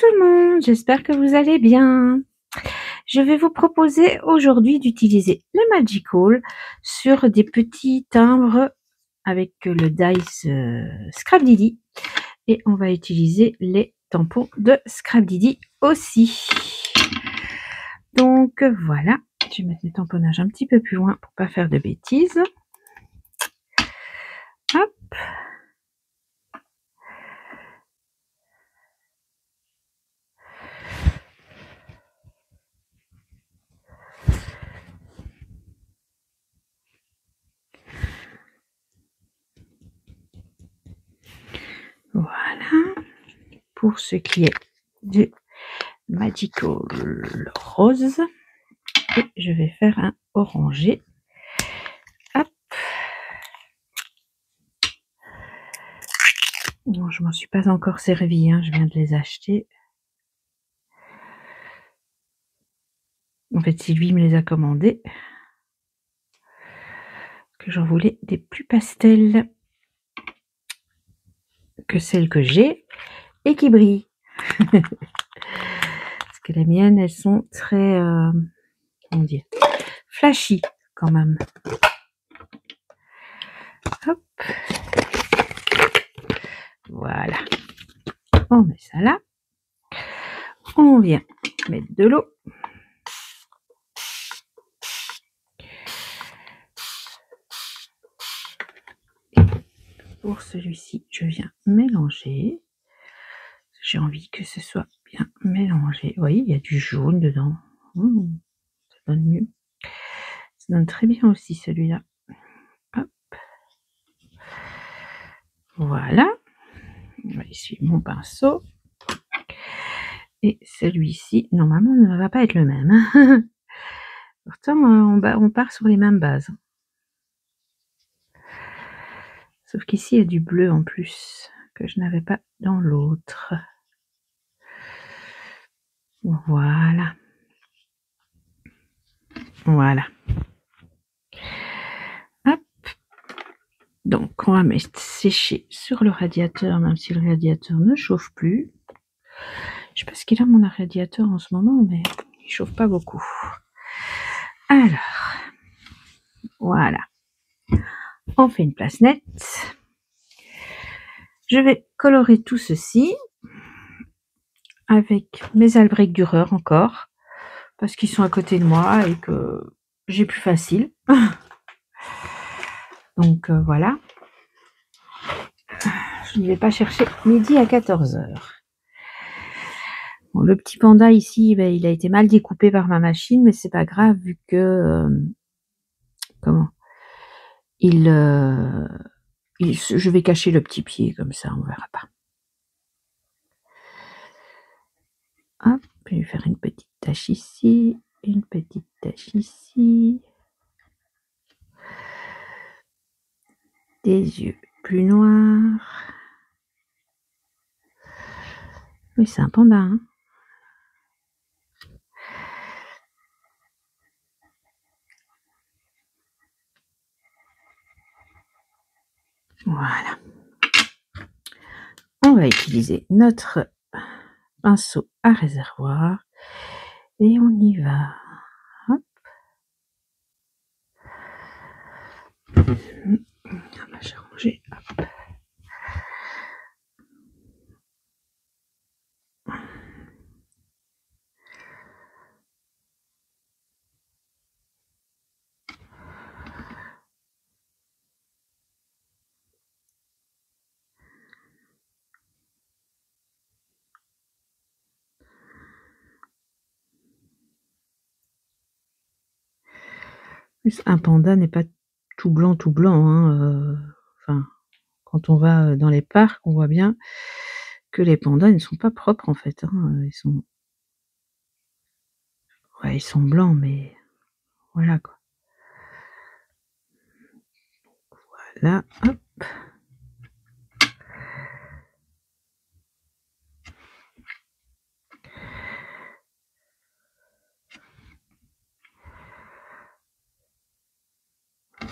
tout le monde, j'espère que vous allez bien. Je vais vous proposer aujourd'hui d'utiliser le Magical sur des petits timbres avec le dice Scrapdiddy et on va utiliser les tampons de Scrapdiddy aussi. Donc voilà, je vais mettre les tamponnages un petit peu plus loin pour pas faire de bêtises. Hop. Voilà, pour ce qui est du Magical Rose. Et je vais faire un orangé. Hop. Non, je m'en suis pas encore servi, hein, je viens de les acheter. En fait, Sylvie me les a commandés. Que j'en voulais des plus pastels que celles que j'ai et qui brillent. Parce que les miennes, elles sont très, comment dire, flashy quand même. Hop. Voilà. On met ça là. On vient mettre de l'eau. Pour celui-ci, je viens mélanger. J'ai envie que ce soit bien mélangé. Vous voyez, il y a du jaune dedans. Ça donne mieux. Ça donne très bien aussi celui-là. Hop. Voilà. On va essuyer mon pinceau. Et celui-ci, normalement, ne va pas être le même. Pourtant, on part sur les mêmes bases. Sauf qu'ici, il y a du bleu en plus, que je n'avais pas dans l'autre. Voilà. Voilà. Hop. Donc, on va mettre sécher sur le radiateur, même si le radiateur ne chauffe plus. Je sais pas ce qu'il a mon radiateur en ce moment, mais il chauffe pas beaucoup. Alors, voilà. On fait une place nette. Je vais colorer tout ceci avec mes albrecht Dürer encore, parce qu'ils sont à côté de moi et que j'ai plus facile. Donc voilà. Je ne vais pas chercher midi à 14h. Bon, le petit panda ici, ben, il a été mal découpé par ma machine, mais c'est pas grave vu que je vais cacher le petit pied comme ça, on verra pas. Hop, je vais faire une petite tache ici, une petite tache ici. Des yeux plus noirs. Oui, c'est un panda, hein. Voilà. On va utiliser notre pinceau à réservoir et on y va. Hop. J'ai rangé. Hop. Un panda n'est pas tout blanc, hein. Enfin, quand on va dans les parcs, on voit bien que les pandas ne sont pas propres en fait, hein. Ils sont blancs, mais voilà quoi. Voilà, hop.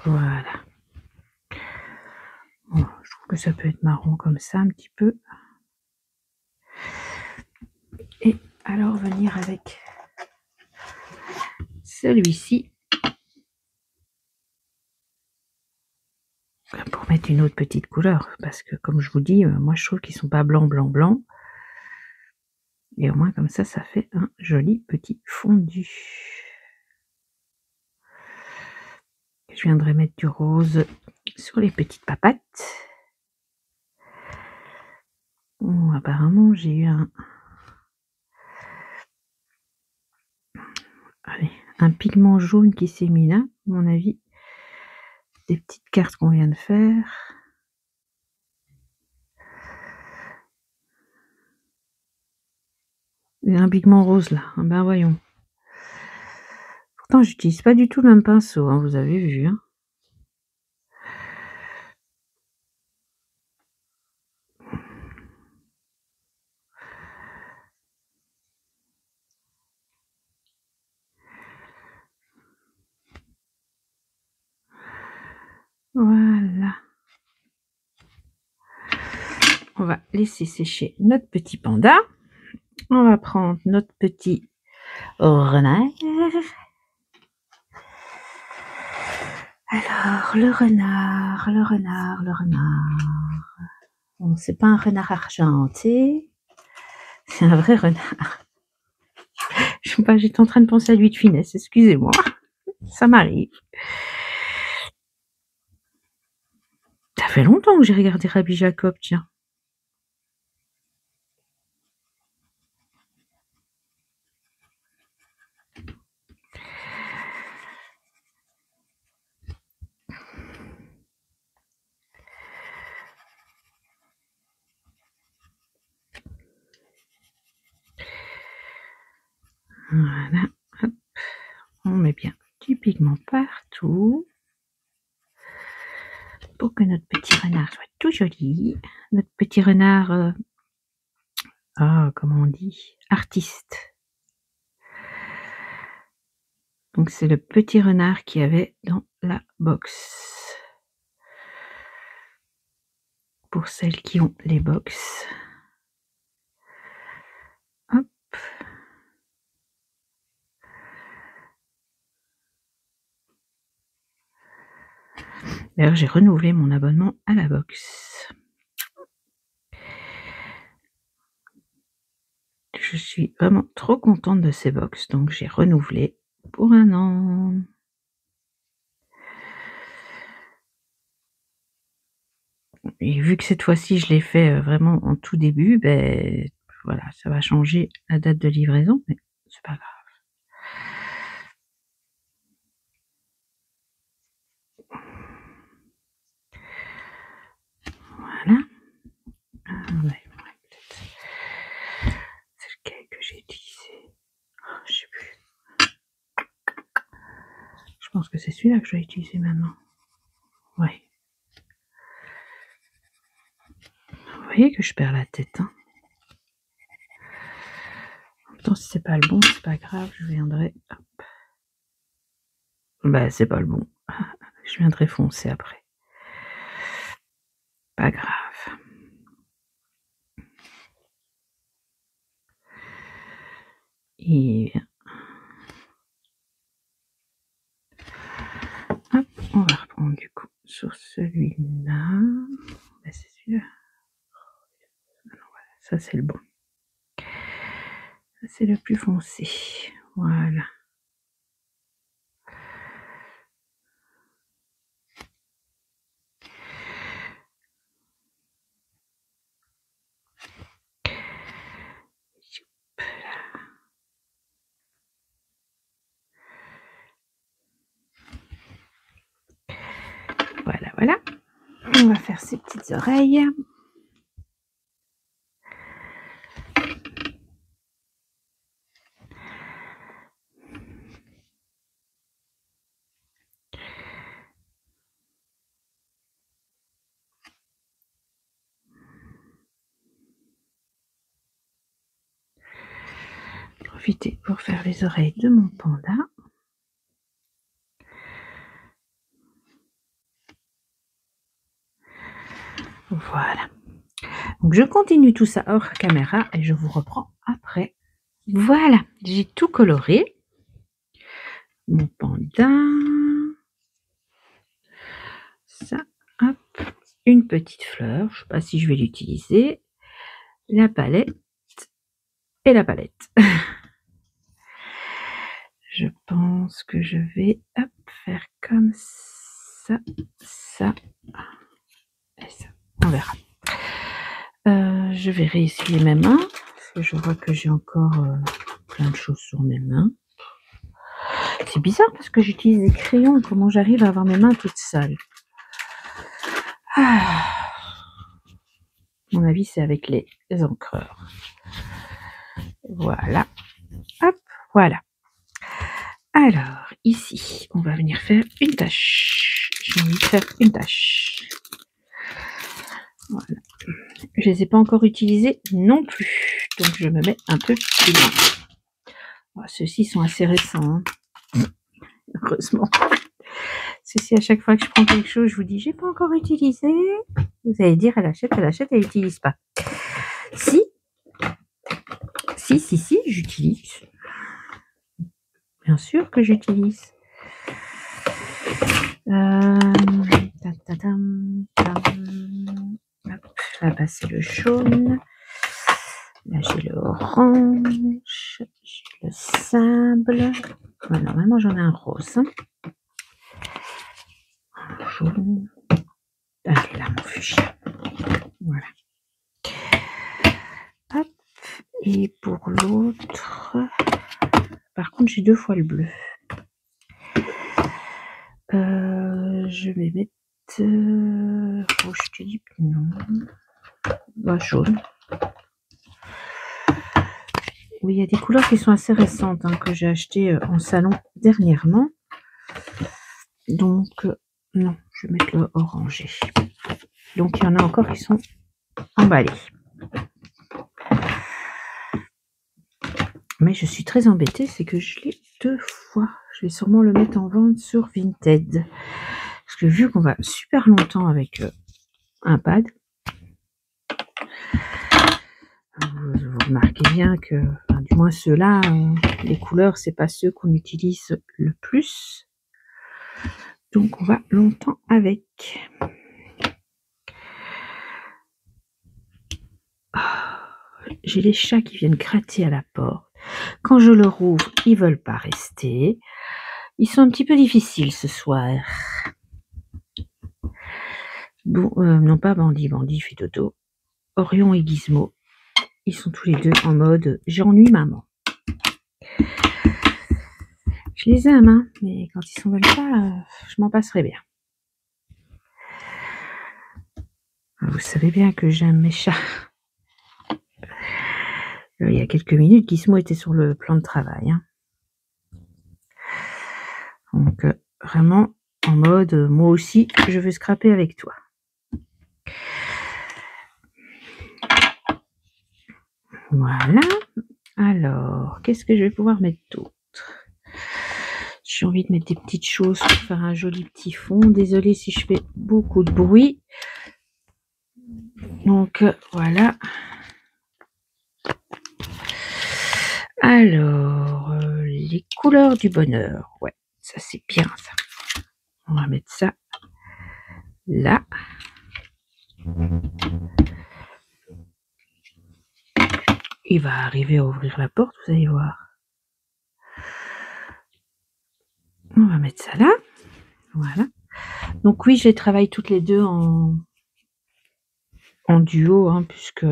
Voilà. Bon, je trouve que ça peut être marron comme ça un petit peu. alors venir avec celui-ci pour mettre une autre petite couleur, parce que comme je vous dis, moi je trouve qu'ils sont pas blancs, blancs, blancs. Et au moins comme ça fait un joli petit fondu. Je viendrai mettre du rose sur les petites papates. Oh, apparemment j'ai eu un pigment jaune qui s'est mis là, à mon avis. Des petites cartes qu'on vient de faire. Il y a un pigment rose là, ben voyons. Pourtant j'utilise pas du tout le même pinceau, hein, vous avez vu. Hein. Voilà. On va laisser sécher notre petit panda. On va prendre notre petit renard. Alors, le renard. Bon, c'est pas un renard argenté. C'est un vrai renard. Je sais pas, j'étais en train de penser à lui de finesse, excusez-moi. Ça m'arrive. Ça fait longtemps que j'ai regardé Rabbi Jacob, tiens. Voilà. Hop. On met bien du pigment partout pour que notre petit renard soit tout joli. Notre petit renard, comment on dit, artiste. Donc c'est le petit renard qu'il y avait dans la box. Pour celles qui ont les box. Hop. D'ailleurs, j'ai renouvelé mon abonnement à la box. Je suis vraiment trop contente de ces box, donc j'ai renouvelé pour 1 an. Et vu que cette fois-ci, je l'ai fait vraiment en tout début, ben voilà, ça va changer la date de livraison, mais c'est pas grave. Voilà. Ouais, c'est lequel que j'ai utilisé? Je sais plus. Je pense que c'est celui-là que je vais utiliser maintenant. Ouais. Vous voyez que je perds la tête. Hein. En même temps, si c'est pas le bon, c'est pas grave, je viendrai. Hop. Bah, c'est pas le bon. Je viendrai foncer après. Pas grave. Et hop, on va reprendre du coup sur celui-là. Bah, c'est celui-là. Ça, c'est le bon. Ça, c'est le plus foncé. Voilà. Voilà, voilà. On va faire ces petites oreilles. Profitez pour faire les oreilles de mon panda. Voilà. Donc je continue tout ça hors caméra et je vous reprends après Voilà, j'ai tout coloré. Mon panda. Ça, hop. Une petite fleur. Je ne sais pas si je vais l'utiliser. La palette. Et la palette. Je pense que je vais faire comme ça, ça et ça. On verra. Je vais réessuyer mes mains parce que je vois que j'ai encore plein de choses sur mes mains. C'est bizarre parce que j'utilise des crayons. Comment j'arrive à avoir mes mains toutes sales? À mon avis, c'est avec les encreurs. Voilà. Hop, voilà. Alors, ici, on va venir faire une tache. J'ai envie de faire une tache. Voilà. Je ne les ai pas encore utilisés non plus. Donc, je me mets un peu plus loin. Oh, ceux-ci sont assez récents. Hein. Heureusement. Ceux-ci, à chaque fois que je prends quelque chose, je vous dis, j'ai pas encore utilisé. Vous allez dire, elle achète, elle n'utilise pas. Si, j'utilise. Bien sûr que j'utilise. Là-bas, c'est le jaune. Là, j'ai le orange. J'ai le sable. Ouais, normalement, j'en ai un rose. Un jaune. Ah, là, mon fuchsia. Voilà. Hop. Et pour l'autre, par contre, j'ai 2 fois le bleu. Je vais mettre rouge, je te dis non. Bah, jaune. Oui, il y a des couleurs qui sont assez récentes hein, que j'ai achetées en salon dernièrement. Donc, non, je vais mettre le orangé. Donc, il y en a encore qui sont emballés. Mais je suis très embêtée, c'est que je l'ai 2 fois. Je vais sûrement le mettre en vente sur Vinted. Parce que vu qu'on va super longtemps avec un pad, vous remarquez bien que, enfin, du moins ceux-là, les couleurs, c'est pas ceux qu'on utilise le plus. Donc on va longtemps avec. Oh, j'ai les chats qui viennent gratter à la porte. Quand je leur ouvre, ils veulent pas rester. Ils sont un petit peu difficiles ce soir. Bon, non pas Bandit, Bandit fait dodo. Orion et Gizmo, ils sont tous les deux en mode j'ennuie maman. Je les aime, hein, mais quand ils s'en veulent pas, je m'en passerai bien. Vous savez bien que j'aime mes chats. Il y a quelques minutes, Gizmo était sur le plan de travail. Hein. Donc, vraiment en mode moi aussi, je veux scraper avec toi. Voilà. Alors, qu'est-ce que je vais pouvoir mettre d'autre? J'ai envie de mettre des petites choses pour faire un joli petit fond. Désolée si je fais beaucoup de bruit. Donc, voilà. Alors, les couleurs du bonheur. Ouais, ça c'est bien ça. On va mettre ça là. Il va arriver à ouvrir la porte, vous allez voir. On va mettre ça là. Voilà. Donc oui, je les travaille toutes les deux en duo, hein, puisque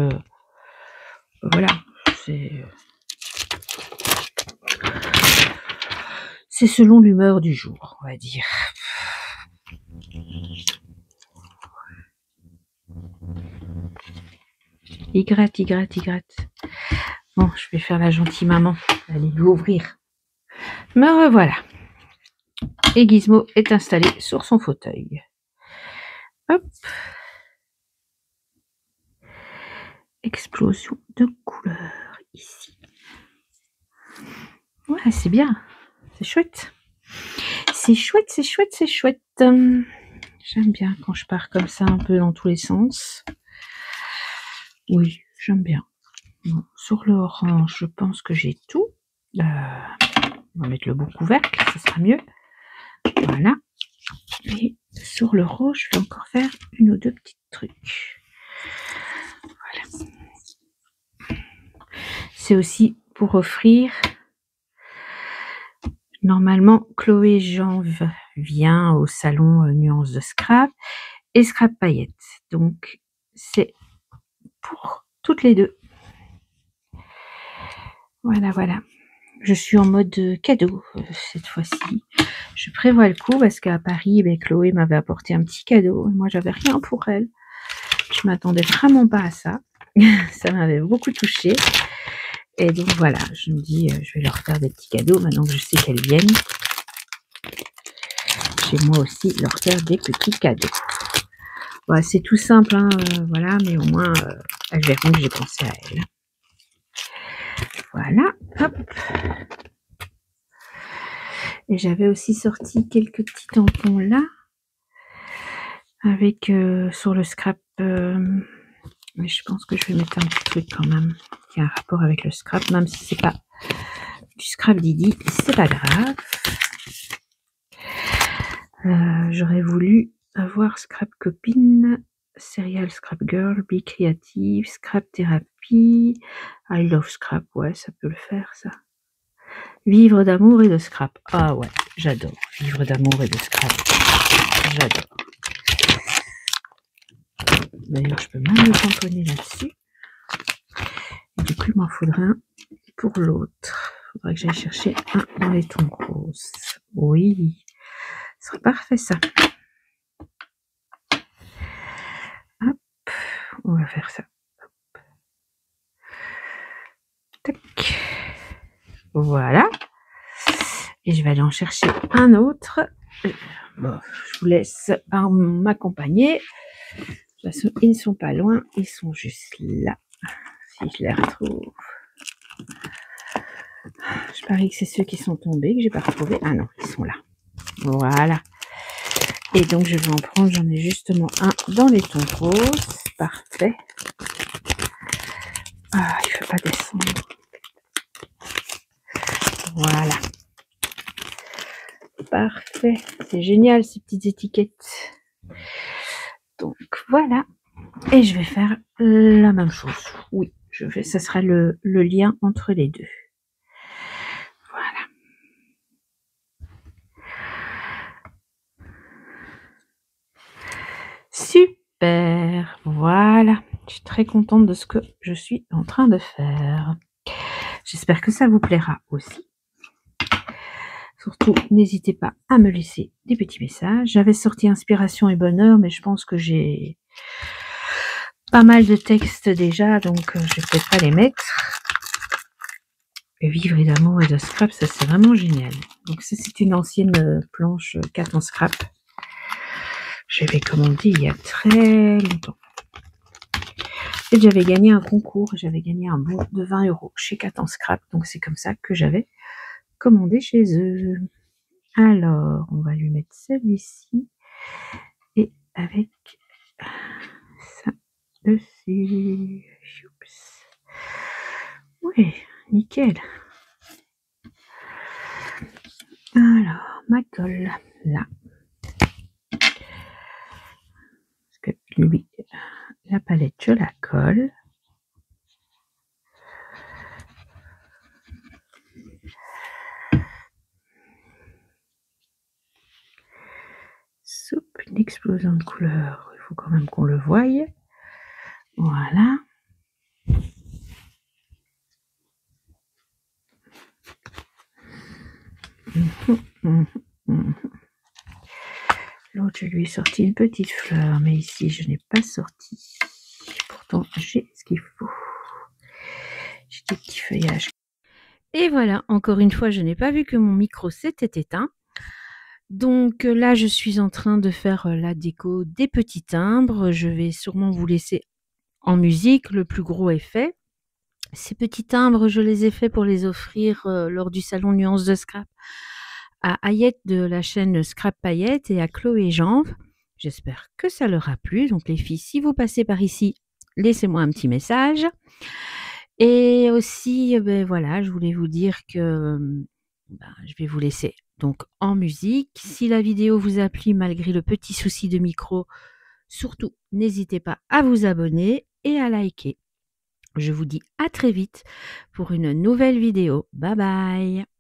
voilà, c'est selon l'humeur du jour, on va dire. Il gratte, il gratte, il gratte. Bon, je vais faire la gentille maman. Allez lui ouvrir. Me revoilà. Et Gizmo est installé sur son fauteuil. Hop. Explosion de couleurs ici. Ouais, c'est bien. C'est chouette. C'est chouette, c'est chouette, c'est chouette. J'aime bien quand je pars comme ça un peu dans tous les sens. Oui, j'aime bien. Bon, sur le orange, je pense que j'ai tout. On va mettre le bon couvercle, ça sera mieux. Voilà. Et sur le rose, je vais encore faire une ou deux petits trucs. Voilà. C'est aussi pour offrir. Normalement, Chloé Janve vient au salon Nuance de Scrap et Scrap Paillettes. Donc, c'est pour toutes les deux. Voilà, voilà. Je suis en mode cadeau cette fois-ci. Je prévois le coup parce qu'à Paris, Chloé m'avait apporté un petit cadeau. Et moi, j'avais rien pour elle. Je m'attendais vraiment pas à ça. Ça m'avait beaucoup touchée. Et donc voilà, je me dis, je vais leur faire des petits cadeaux maintenant que je sais qu'elles viennent. Je vais moi aussi leur faire des petits cadeaux. Voilà, c'est tout simple, hein, voilà, mais au moins, elles verront que j'ai pensé à elles. Voilà, hop. Et j'avais aussi sorti quelques petits tampons là, avec sur le scrap. Mais je pense que je vais mettre un petit truc quand même qui a un rapport avec le scrap, même si c'est pas du scrap Didi, c'est pas grave. J'aurais voulu avoir Scrap Copine, Serial Scrap Girl, Be Creative, Scrap Therapy, I Love Scrap, ouais, ça peut le faire ça. Vivre d'amour et de scrap. Ah ouais, j'adore. Vivre d'amour et de scrap. J'adore. D'ailleurs, je peux même le tamponner là-dessus. Et du coup, il m'en faudrait un pour l'autre. Il faudrait que j'aille chercher un dans les tons roses. Oui, ce serait parfait ça. Hop, on va faire ça. Hop. Tac. Voilà. Et je vais aller en chercher un autre. Bon, je vous laisse m'accompagner. De toute façon, ils ne sont pas loin. Ils sont juste là. Si je les retrouve. Je parie que c'est ceux qui sont tombés, que j'ai pas retrouvés. Ah non, ils sont là. Voilà. Et donc, je vais en prendre. J'en ai justement un dans les tons roses. Parfait. Ah, il ne faut pas descendre. Voilà. Parfait. C'est génial, ces petites étiquettes. Donc, voilà. Et je vais faire la même chose. Oui, ça sera le lien entre les deux. Voilà. Super. Voilà. Je suis très contente de ce que je suis en train de faire. J'espère que ça vous plaira aussi. Surtout, n'hésitez pas à me laisser des petits messages. J'avais sorti Inspiration et Bonheur, mais je pense que j'ai pas mal de textes déjà, donc je vais peut-être pas les mettre. Vivre d'amour et de scrap, ça c'est vraiment génial. Donc ça c'est une ancienne planche 4 en scrap. J'avais commandé il y a très longtemps. Et j'avais gagné un concours, j'avais gagné un bon de 20 € chez 4 en scrap. Donc c'est comme ça que j'avais commandé chez eux. Alors, on va lui mettre celui-ci. Et avec ça dessus. Oups. Oui, nickel. Alors, ma colle, là. Parce que lui, la palette, je la colle. Soupe, une explosion de couleurs. Il faut quand même qu'on le voie. Voilà. L'autre, je lui ai sorti une petite fleur, mais ici, je n'ai pas sorti. Pourtant, j'ai ce qu'il faut. J'ai des petits feuillages. Et voilà, encore une fois, je n'ai pas vu que mon micro s'était éteint. Donc là, je suis en train de faire la déco des petits timbres. Je vais sûrement vous laisser en musique. Le plus gros est fait. Ces petits timbres, je les ai faits pour les offrir lors du salon Nuance de Scrap à Ayette de la chaîne Scrap Paillettes et à Chloé Janve. J'espère que ça leur a plu. Donc les filles, si vous passez par ici, laissez-moi un petit message. Et aussi, voilà, je voulais vous dire que, je vais vous laisser donc en musique. Si la vidéo vous a plu malgré le petit souci de micro, surtout n'hésitez pas à vous abonner et à liker. Je vous dis à très vite pour une nouvelle vidéo. Bye bye.